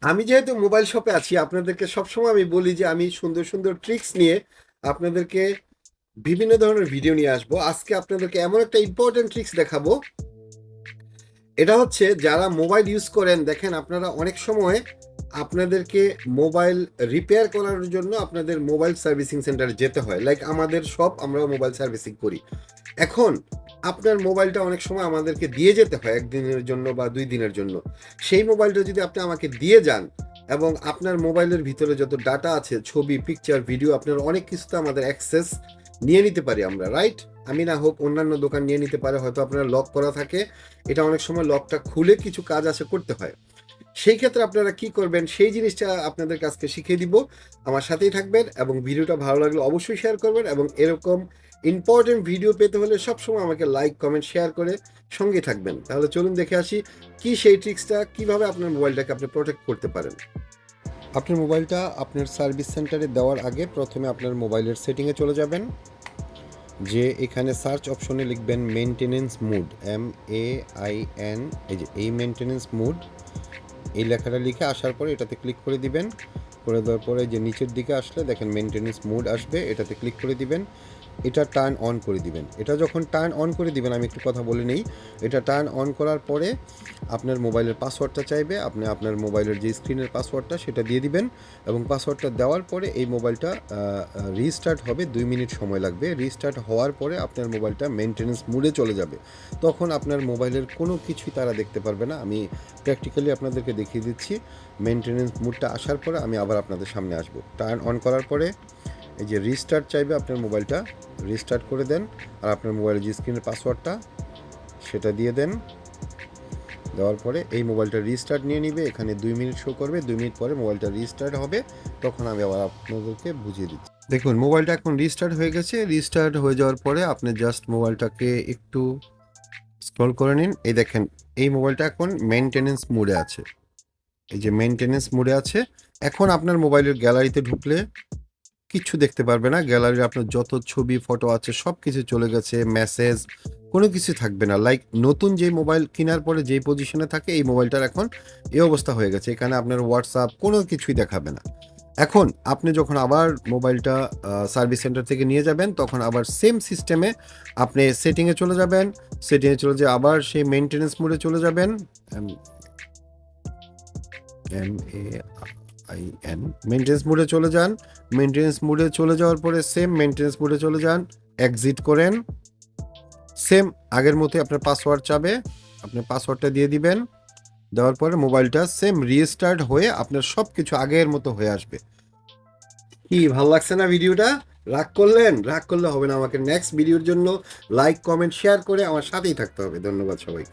আমি যেহেতু মোবাইল শপে আছি, আপনাদেরকে সবসময় আমি বলি যে আমি সুন্দর সুন্দর ট্রিক্স নিয়ে আপনাদেরকে বিভিন্ন ধরনের ভিডিও নিয়ে আসবো। আজকে আপনাদেরকে এমন একটা ইম্পর্টেন্ট ট্রিক্স দেখাবো। এটা হচ্ছে যারা মোবাইল ইউজ করেন, দেখেন আপনারা অনেক সময় আপনাদেরকে মোবাইল রিপেয়ার করার জন্য আপনাদের মোবাইল সার্ভিসিং সেন্টারে যেতে হয়। লাইক আমাদের সব আমরা মোবাইল সার্ভিসিং করি। এখন আপনার মোবাইলটা অনেক সময় আমাদেরকে দিয়ে যেতে হয় একদিনের জন্য বা 2 দিনের জন্য। সেই মোবাইলটা যদি আপনি আমাকে দিয়ে যান এবং আপনার মোবাইলের ভিতরে যত ডাটা আছে, ছবি, পিকচার, ভিডিও, আপনার অনেক কিছুতে আমাদের অ্যাক্সেস নিয়ে নিতে পারি আমরা, রাইট? আমি না হোক অন্যান্য দোকান নিয়ে নিতে পারে, হয়তো আপনার লক করা থাকে। এটা অনেক সময় লকটা খুলে কিছু কাজ আছে করতে হয়। সেই ক্ষেত্রে আপনারা কি করবেন সেই জিনিসটা আপনাদের কাছকে শিখিয়ে দিব। আমার সাথেই থাকবেন এবং ভিডিওটা ভালো লাগলে অবশ্যই শেয়ার করবেন, এবং এরকম ইম্পর্টেন্ট ভিডিও পেতে হলে সবসময় আমাকে লাইক, কমেন্ট, শেয়ার করে সঙ্গে থাকবেন। তাহলে চলুন দেখে আসি কি সেই ট্রিক্সটা, কিভাবে আপনার মোবাইলটাকে আপনি প্রোটেক্ট করতে পারেন। আপনার মোবাইলটা আপনার সার্ভিস সেন্টারে দেওয়ার আগে প্রথমে আপনার মোবাইলের সেটিংয়ে চলে যাবেন। যে এখানে সার্চ অপশনে লিখবেন মেনটেনেন্স মুড, MAIN, এই যে এই মেনটেনেন্স মুড, এই লেখাটা লিখে আসার পরে এটাতে ক্লিক করে দিবেন। করে দেওয়ার পরে যে নিচের দিকে আসলে দেখেন মেনটেনেন্স মুড আসবে, এটাতে ক্লিক করে দিবেন। এটা টার্ন অন করে দিবেন। এটা যখন টার্ন অন করে দিবেন, আমি একটু কথা বলে নেই। এটা টার্ন অন করার পরে আপনার মোবাইলের পাসওয়ার্ডটা চাইবে। আপনি আপনার মোবাইলের যে স্ক্রিনের পাসওয়ার্ডটা সেটা দিয়ে দিবেন, এবং পাসওয়ার্ডটা দেওয়ার পরে এই মোবাইলটা রিস্টার্ট হবে। 2 মিনিট সময় লাগবে। রিস্টার্ট হওয়ার পরে আপনার মোবাইলটা মেনটেনেন্স মুডে চলে যাবে। তখন আপনার মোবাইলের কোনো কিছুই তারা দেখতে পারবে না। আমি প্র্যাকটিক্যালি আপনাদেরকে দেখিয়ে দিচ্ছি। মেনটেনেন্স মুডটা আসার পরে আমি আবার আপনাদের সামনে আসব। টার্ন অন করার পরে এই যে রিস্টার্ট চাইবে, আপনার মোবাইলটা রিস্টার্ট করে দেন, আর আপনার মোবাইলের যে স্ক্রিনের পাসওয়ার্ডটা সেটা দিয়ে দেন। দেওয়ার পরে এই মোবাইলটা রিস্টার্ট নিয়ে নিবে। এখানে 2 মিনিট শো করবে। 2 মিনিট পরে মোবাইলটা রিস্টার্ট হবে, তখন আমি আবার আপনাদেরকে বুঝিয়ে দিচ্ছি। দেখুন মোবাইলটা এখন রিস্টার্ট হয়ে গেছে। রিস্টার্ট হয়ে যাওয়ার পরে আপনি জাস্ট মোবাইলটাকে একটু স্ক্রল করে নিন। এই দেখেন এই মোবাইলটা এখন মেইনটেনেন্স মোডে আছে। এই যে মেইনটেনেন্স মোডে আছে। এখন আপনার মোবাইলের গ্যালারিতে ঢুকলে কিচ্ছু দেখতে পারবে না। গ্যালারির আপনার যত ছবি, ফটো আছে সব কিছু চলে গেছে। মেসেজ কোনো কিছু থাকবে না। লাইক নতুন যে মোবাইল কেনার পরে যেই পজিশনে থাকে, এই মোবাইলটার এখন এই অবস্থা হয়ে গেছে। এখানে আপনার হোয়াটসঅ্যাপ কোনো কিছুই দেখাবে না। এখন আপনি যখন আবার মোবাইলটা সার্ভিস সেন্টার থেকে নিয়ে যাবেন, তখন আবার সেম সিস্টেমে আপনি সেটিংয়ে চলে যাবেন। সেটিংয়ে চলে যেয়ে আবার সেই মেইনটেনেন্স মোডে চলে যাবেন। MAIN মেইনটেনেন্স মোডে চলে যান। মেইনটেনেন্স মোডে চলে যাওয়ার পরে সেম মেইনটেনেন্স মোডে চলে যান, এক্সিট করেন। সেম আগের মতোই আপনার পাসওয়ার্ড চাবে, আপনার পাসওয়ার্ডটা দিয়ে দিবেন। দেওয়ার পরে মোবাইলটা সেম রিস্টার্ট হয়ে আপনার সব কিছু আগের মতো হয়ে আসবে। কি ভালো লাগছে না ভিডিওটা? রাগ করলেন? রাগ করলে হবে না। আমাকে নেক্সট ভিডিওর জন্য লাইক, কমেন্ট, শেয়ার করে আমার সাথেই থাকতে হবে। ধন্যবাদ সবাই।